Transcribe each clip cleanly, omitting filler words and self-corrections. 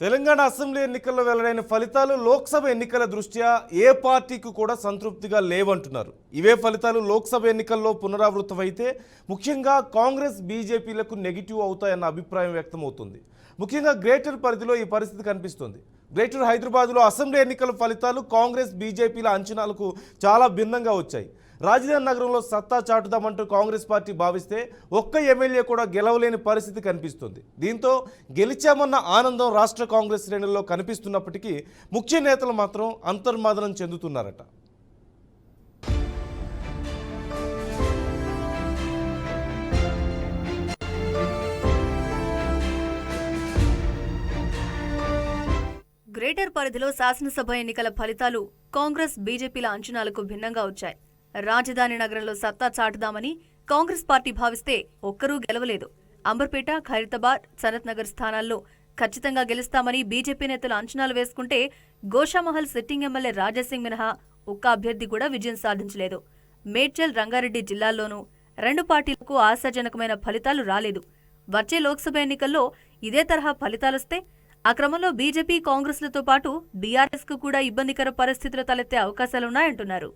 Telangana assembly ఎన్నికల్లో వెల్లడైన ఫలితాలు లోక్సభ ఎన్నికల దృష్ట్యా ఏ పార్టీకి కూడా సంతృప్తిగా లేవంటున్నారు. ఇవే ఫలితాలు లోక్సభ ఎన్నికల్లో పునరావృతమైతే ముఖ్యంగా కాంగ్రెస్ బీజేపీలకు నెగిటివ్ అవుతాయన్న అభిప్రాయం వ్యక్తమవుతుంది. ముఖ్యంగా గ్రేటర్ పరిధిలో ఈ పరిస్థితి కనిపిస్తుంది. గ్రేటర్ హైదరాబాద్లో అసెంబ్లీ ఎన్నికల ఫలితాలు కాంగ్రెస్ బీజేపీల అంచనాలకు చాలా భిన్నంగా వచ్చాయి. రాజధాని నగరంలో సత్తా చాటుదామంటూ కాంగ్రెస్ పార్టీ భావిస్తే ఒక్క ఎమ్మెల్యే కూడా గెలవలేని పరిస్థితి కనిపిస్తుంది. దీంతో గెలిచామన్న ఆనందం రాష్ట్ర కాంగ్రెస్ శ్రేణుల్లో కనిపిస్తున్నప్పటికీ ముఖ్య నేతలు మాత్రం అంతర్మాదనం చెందుతున్నారట. గ్రేటర్ పరిధిలో శాసనసభ ఎన్నికల ఫలితాలు కాంగ్రెస్ బీజేపీల అంచనాలకు భిన్నంగా వచ్చాయి. రాజధాని నగరంలో సత్తా చాటుదామని కాంగ్రెస్ పార్టీ భావిస్తే ఒక్కరూ గెలవలేదు. అంబర్పేట, ఖైరతాబాద్, సనత్ నగర్ స్థానాల్లో ఖచ్చితంగా గెలుస్తామని బీజేపీ నేతలు అంచనాలు వేసుకుంటే గోషామహల్ సిట్టింగ్ ఎమ్మెల్యే రాజాసింగ్ మినహా ఒక్క అభ్యర్థి కూడా విజయం సాధించలేదు. మేడ్చల్, రంగారెడ్డి జిల్లాల్లోనూ రెండు పార్టీలకు ఆశాజనకమైన ఫలితాలు రాలేదు. వచ్చే లోక్సభ ఎన్నికల్లో ఇదే తరహా ఫలితాలొస్తే ఆ క్రమంలో బీజేపీ, కాంగ్రెస్లతో పాటు బీఆర్ఎస్ కు కూడా ఇబ్బందికర పరిస్థితులు తలెత్తే అవకాశాలున్నాయంటున్నారు.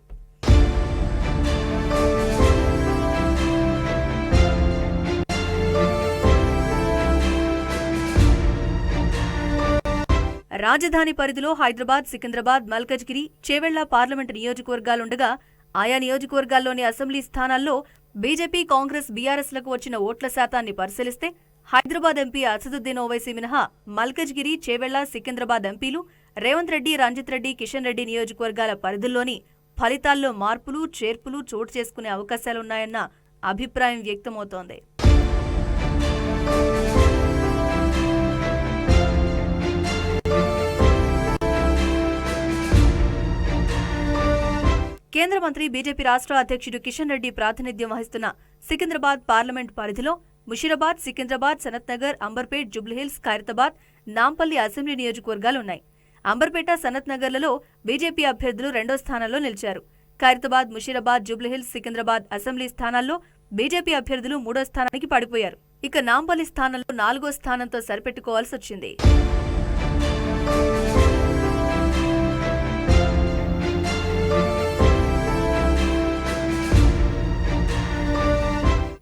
రాజధాని పరిధిలో హైదరాబాద్, సికింద్రాబాద్, మల్కజ్గిరి, చేవెళ్ల పార్లమెంటు నియోజకవర్గాలుండగా ఆయా నియోజకవర్గాల్లోని అసెంబ్లీ స్థానాల్లో బీజేపీ, కాంగ్రెస్, బీఆర్ఎస్లకు వచ్చిన ఓట్ల శాతాన్ని పరిశీలిస్తే హైదరాబాద్ ఎంపీ అసదుద్దీన్ ఓవైసీ మినహా మల్కజ్గిరి, చేవెళ్ల, సికింద్రాబాద్ ఎంపీలు రేవంత్ రెడ్డి, రంజిత్ రెడ్డి, కిషన్ రెడ్డి నియోజకవర్గాల పరిధుల్లోని ఫలితాల్లో మార్పులు, చేర్పులు చోటు చేసుకునే అవకాశాలున్నాయన్న అభిప్రాయం వ్యక్తమవుతోంది. కేంద్ర మంత్రి, బీజేపీ రాష్ట్ర అధ్యక్షుడు కిషన్ రెడ్డి ప్రాతినిధ్యం వహిస్తున్న సికింద్రాబాద్ పార్లమెంట్ పరిధిలో ముషీరాబాద్, సికింద్రాబాద్, సనత్ నగర్, అంబర్పేట్, జూబ్లీహిల్స్, ఖైరతాబాద్, నాంపల్లి అసెంబ్లీ నియోజకవర్గాలున్నాయి. అంబర్పేట, సనత్ నగర్లలో బీజేపీ అభ్యర్థులు రెండో స్థానంలో నిలిచారు. ఖైరతాబాద్, ముషీరాబాద్, జూబ్లీహిల్స్, సికింద్రాబాద్ అసెంబ్లీ స్థానాల్లో బీజేపీ అభ్యర్థులు మూడో స్థానానికి పడిపోయారు. ఇక నాంపల్లి స్థానంలో నాలుగో స్థానంతో సరిపెట్టుకోవాల్సి వచ్చింది.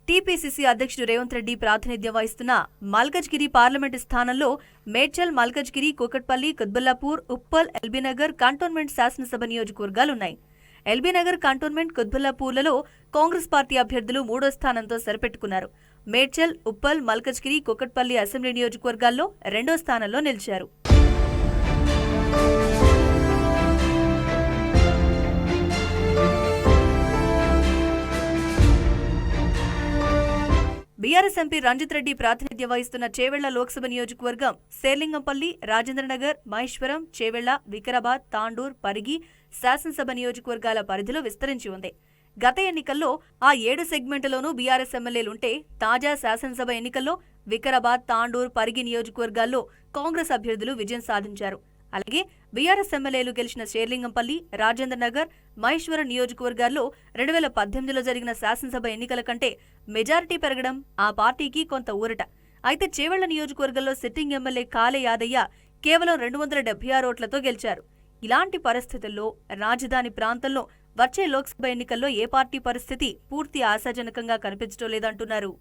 టీపీసీసీ అధ్యక్షుడు రేవంత్ రెడ్డి ప్రాతినిధ్యం వహిస్తున్న మల్కజ్గిరి పార్లమెంటు స్థానంలో మేడ్చల్, మల్కజ్గిరి, కూకట్పల్లి, కుత్బుల్లాపూర్, ఉప్పల్, ఎల్బీనగర్ కంటోన్మెంట్ శాసనసభ నియోజకవర్గాలున్నాయి. ఎల్బీనగర్, కంటోన్మెంట్, కుత్బుల్లాపూర్లలో కాంగ్రెస్ పార్టీ అభ్యర్థులు మూడో స్థానంతో సరిపెట్టుకున్నారు. మేడ్చల్, ఉప్పల్, మల్కజ్గిరి, కూకట్పల్లి అసెంబ్లీ నియోజకవర్గాల్లో రెండో స్థానంలో నిలిచారు. బీఆర్ఎస్ ఎంపీ రంజిత్ రెడ్డి ప్రాతినిధ్యం వహిస్తున్న చేవెళ్ల లోక్సభ నియోజకవర్గం శేర్లింగంపల్లి, రాజేంద్రనగర్, మహేశ్వరం, చేవెళ్ల, వికారాబాద్, తాండూర్, పరిగి శాసనసభ నియోజకవర్గాల పరిధిలో విస్తరించి ఉంది. గత ఎన్నికల్లో ఆ 7 సెగ్మెంట్లలోనూ బీఆర్ఎస్ ఎమ్మెల్యేలుంటే తాజా శాసనసభ ఎన్నికల్లో వికారాబాద్, తాండూర్, పరిగి నియోజకవర్గాల్లో కాంగ్రెస్ అభ్యర్థులు విజయం సాధించారు. అలాగే బీఆర్ఎస్ ఎమ్మెల్యేలు గెలిచిన శేర్లింగంపల్లి, రాజేంద్రనగర్, మహేశ్వరం నియోజకవర్గాల్లో 2018లో జరిగిన శాసనసభ ఎన్నికల కంటే మెజారిటీ పెరగడం ఆ పార్టీకి కొంత ఊరట. అయితే చేవెళ్ల నియోజకవర్గంలో సిట్టింగ్ ఎమ్మెల్యే కాలే యాదయ్య కేవలం 276 ఓట్లతో గెలిచారు. ఇలాంటి పరిస్థితుల్లో రాజధాని ప్రాంతంలో వచ్చే లోక్సభ ఎన్నికల్లో ఏ పార్టీ పరిస్థితి పూర్తి ఆశాజనకంగా కనిపించడం లేదంటున్నారు.